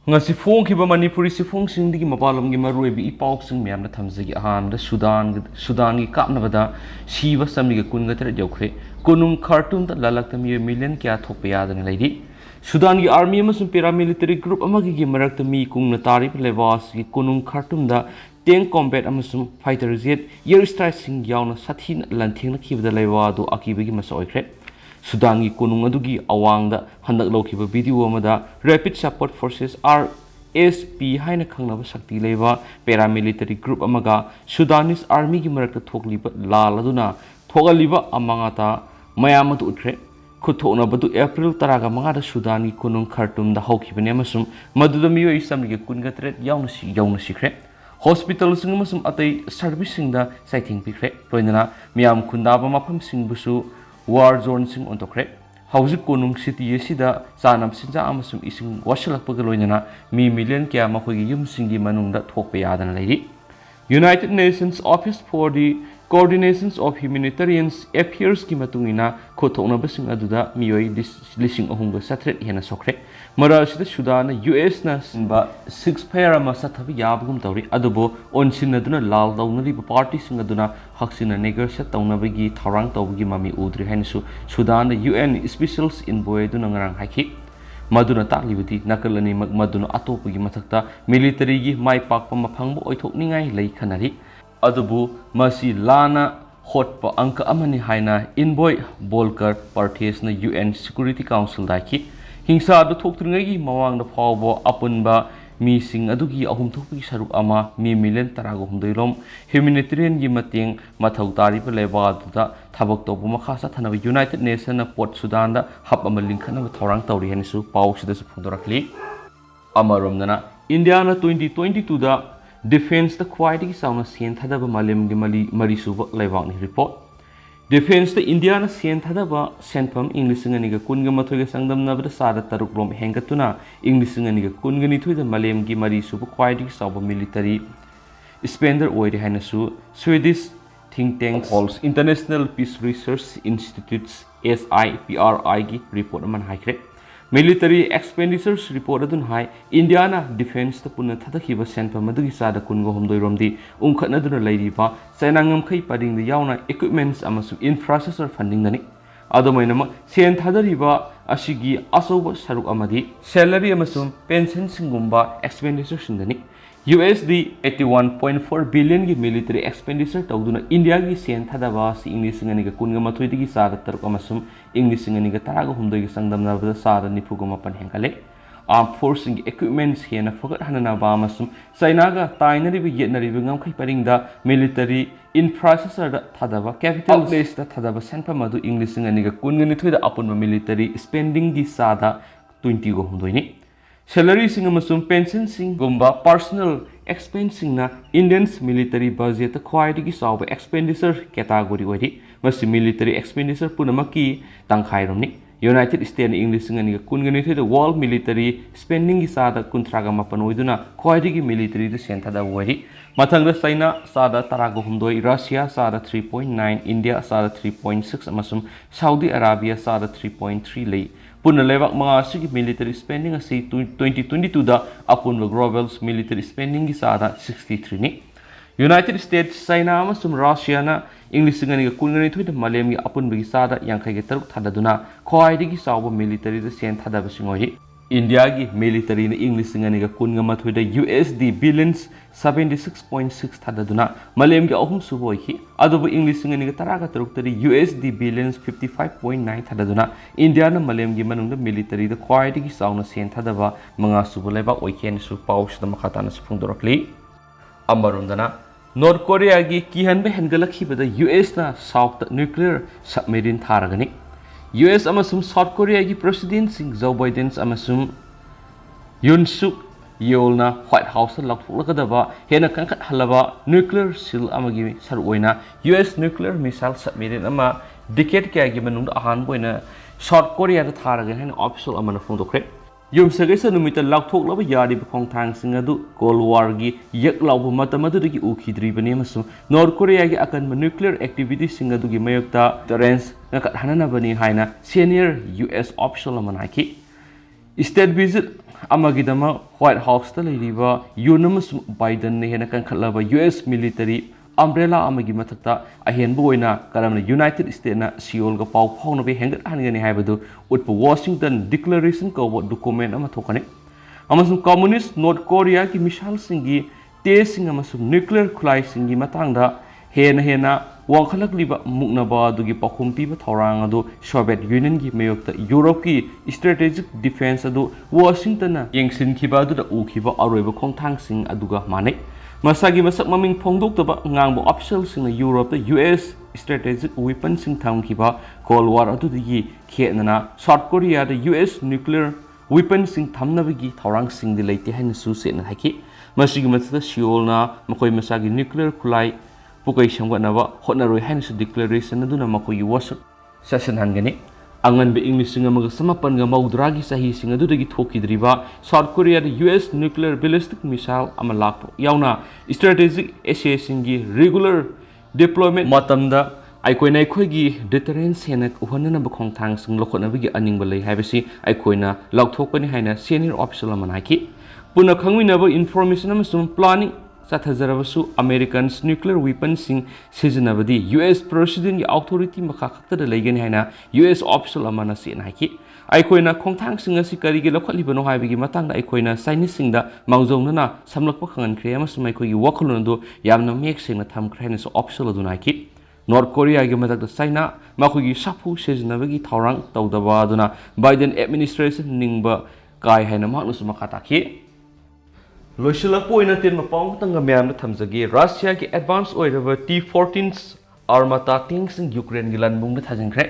ngasi phone ki ba manipuri si phone sing di mapalam gi maroi bi ipau sing myam na thamji gi han da sudan gi kap na bada Siba samni gi kun ga tere yaokhre kunum khartoum da lalak tam ye million kya thok pe yadana leiri Sudan gi army amasung paramilitary group amagi gi marak mi kung na tarif levas gi kunum khartoum da tank combat amasung fighter jet air strike sing yauna sathin lantheng na khibda lewa do akiba gi masa oikre Sudan gi kunung adugi awang da handak lokhiba video amada rapid support forces RSP haina khangnaba sakti lewa paramilitary group amaga Sudanese army gi marak thokliba lal aduna thogaliba amangata mayam atu utre Kuthona batu April taraga mangada Sudan gi kunung Khartoum da hawkhibane amasum maduda miyo isam gi kunga tret yauna sikre hospital sing amasum atai service sing da saiting pikre loinana miyam kundaba mafam sing busu war zone sing ontokre hauzik kunung city asida sanam sinja amasum ising wasalakpaga loinana mi million kya makhogi yum singi manungda thokpe yadana leiri United Nations Office for the Coordinations of Humanitarian Affairs ki matungina khothona basing aduda miyoi lising ahungba satret hena sokre mara sida Sudan US na sinba 6 pair ma sathabi yabgum tawri adubo onsin aduna lal dawnari party sing aduna haksina negotiate tawnabagi tharang tawgi mami udri hainsu Sudan UN specials envoy aduna ngarang haiki maduna taklibati nakalani maduna atopagi mathakta military gi mai pakpa mafangbo oithokningai lei khanari adubu masi lana hotpa angka amani haina inboy bolkar parties na UN Security Council daki hingsa adu thoktringai gi mawang da phawbo apunba mi sing adugi ahum thokpi saruk ama mi million tarago humdoilom humanitarian gi mateng mathau tari pe leba da thabak tobu makhasa thana United Nations na Port Sudan da hab ama linkhana thorang tawri hanisu paw sida su phundorakli amarom nana India na 2022 da Defense the Quality Sound Sien Thadaba Malem Gimali Marisuba Levang report. Defense the Indiana Sien Thadaba Senpum English Singaniga Kungamatoga Sangdam Nabda Sada Tarukrom Hengatuna English Singaniga Kungani to the Malem Gimari Super Quality Saba Military Spender Oidi Hanasu Swedish think tanks calls International Peace Research Institutes SIPRI report man high Military expenditures reported on high Indiana defense the Puna Tatakiba Senpa Madugisa Kungo Homdoiromdi, Unkatnaduna Ladiva, Sanangam Kai padding the Yauna equipments Amasu infrastructure funding the Nick. Adomainama, Sien Tadariba, Ashigi, Asoba Saru Amadi, salary Amasum, pension Singumba, expenditures in the Nick. USD 81.4 billion gi military expenditure tawduna India gi sen thadaba si English ngani kunga mathoi digi sada taruk amasum English ngani ga taraga humdoi gi sangdamna bada sada nipugama pan hengkale armed force equipments hena fogat hanana ba amasum China ga tainari bi yetnari bi ngam khai paringda military infrastructure da thadaba capital place da thadaba senpa madu English ngani ga kunga ni thoida apun military spending gi sada 20 go humdoi ni Salary sing amasum pension sing gumba personal expense sing na Indians military budget the quality saw expenditure category wadi masi military expenditure punamaki tangkhai romni United States English ngani kungani the world military spending is sada kuntraga mapanoiduna quality military the senta da wadi mathangda China sada tarago humdoi Russia sada 3.9 India sada 3.6 amasum Saudi Arabia sada 3.3 lei Puna lewak mga sige military spending asi 2022 da apun global military spending isada 63 ni United States China amasum Russia na English ngani kunngani thuida malem gi apun bi sada yangkai ge taruk thadaduna khwai gi sawba military da sen thadaba singoi India gi military na English ngani ga kunga mathuida USD billions 76.6 thadaduna malem gi ahum suboi ki adobu English ngani ga taraga taruk tari USD billions 55.9 thadaduna India na malem gi manung da military da khwai gi sawna sen thadaba manga subu leba oiken su paus da makhata na sufungdorakli amarundana North Korea gi kihanbe hengalakhi bada US na South nuclear submarine tharagani US amasum South Korea gi president Sing Joe Biden amasum Yoon Suk Yeol na White House lakthuklakadaba hena kankat halaba nuclear seal amagi saruoina US nuclear missile submarine ama decade kya gi manung ahan boina South Korea da tharagan hena official amana phongdokre Yum Sagasa Numita Laktok Lava Yadi Pong Tang Singadu, Cold War gi Yak Labu Matamadu Uki Dribanemasum, North Korea akan nuclear activity Singadu gi Mayokta, Terence, Nakat Hanana Bani Haina, senior US official Manaki. State visit amagidama White House ta leiriba Yunamus Biden ne hena kan khalaba US military umbrella amagi mathakta ahenbu oina karamna United States na Seoul ga pau phawna be hengat hangani haibadu utpu Washington declaration ko document ama thokani amasum communist North Korea ki missile singi testing amasum nuclear khulai singi matangda hena wangkhalakliba muknaba adugi pakhum piba thorang adu Soviet Union gi mayokta Europe ki strategic defense adu Washington na yengsin khiba adu da ukhiba aroiba khongthang sing aduga mane masagi masak maming phongdoktaba ngangbo official sing na Europe da US strategic weapon sing thamkhiba Cold War adu digi khenana South Korea da US nuclear weapon sing thamnabagi thorang sing di leite haina su se na haki masigi matsada Seoul na makoi masagi nuclear khulai pukai samganaba hotnaroi hainsu declaration aduna makoi wasak session hangani angan be English singa maga samapan ga maudragi sahi singa dudagi thokidriba South Korea da US nuclear ballistic missile amalak yauna strategic assessing gi regular deployment matamda aikoina aikoigi deterrence hena uhanna ba khongthang sing lokhona bigi aning balai haibasi aikoina laukthokpani haina senior official manaki puna khangwina ba information amasum planning Sathazarabasu Americans nuclear weapons sing sizinabadi US president authority makha khakta leigani haina US official amana sin haiki aikoina khongthang singa si karigi lokhali bano haibigi matangda aikoina Chinese singda mangjongnana samlakpa khangan khre amasum aikogi wakhalundu yamna mek singna thamkhraina so official aduna haiki North Korea gi matakda China makogi sapu sizinabagi thorang tawdaba aduna Biden administration ningba kai haina maknusu makhataki Loisila poina tin mapong tanga myam na thamjagi Russia ki advance oiraba T-14s armata tanks in Ukraine gi lanbung na thajinkhre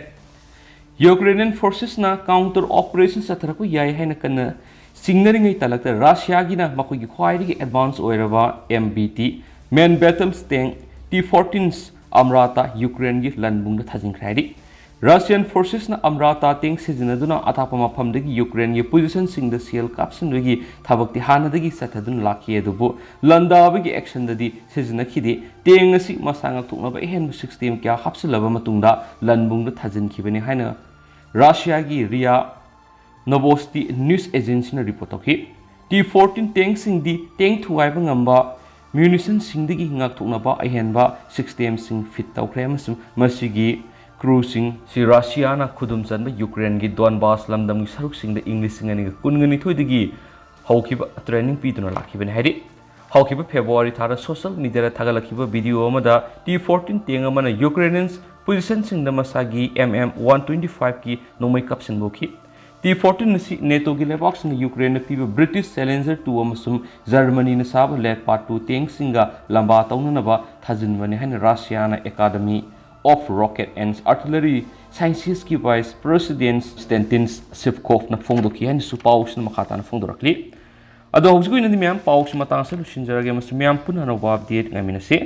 Ukrainian forces na counter operation satharaku yai haina kana singnaringai talakta Russia gi na makoi gi khwai gi advance oiraba MBT main battles tank T-14s amrata Ukraine gi lanbung na thajinkhre Russian forces na amrata tank sizinaduna atapa maphamdagi Ukraine gi position sing the seal caption gi thabakti hanadagi sathadun lakhi adubu landabagi action dadi sizinakidi teng asi masanga thuknaba ehenbu system kya hapsilaba matungda lanbung da thajin khibani haina Russia gi Ria Novosti news agency na report okhi T-14 tank sing di tank thuwaiba ngamba munition sing digi ngak thuknaba ehenba system sing fit tawkhre amasum masigi cruising si Russia na khudum chanba Ukraine gi Donbas lamdam gi saruk sing da English sing ani kungani thoidigi haukiba training piduna lakhiben hairi haukiba February thara social media ra thagalakhiba video amada T-14 tenga mana Ukrainians position sing da masagi MM125 ki nomai caption boki T-14 si NATO gi lebak sing Ukraine piba British Challenger 2 amasum Germany na sab let part 2 tank singa lamba tawnana ba thajinbani haina Russia na academy of Rocket and Artillery Sciences ki Vice President Stanton Sivkov na phongdoki han su paus na makhata na phongdorakli ado hojgoi na di myam paus matang sa lusinjarage mas myam puna na update ngaminase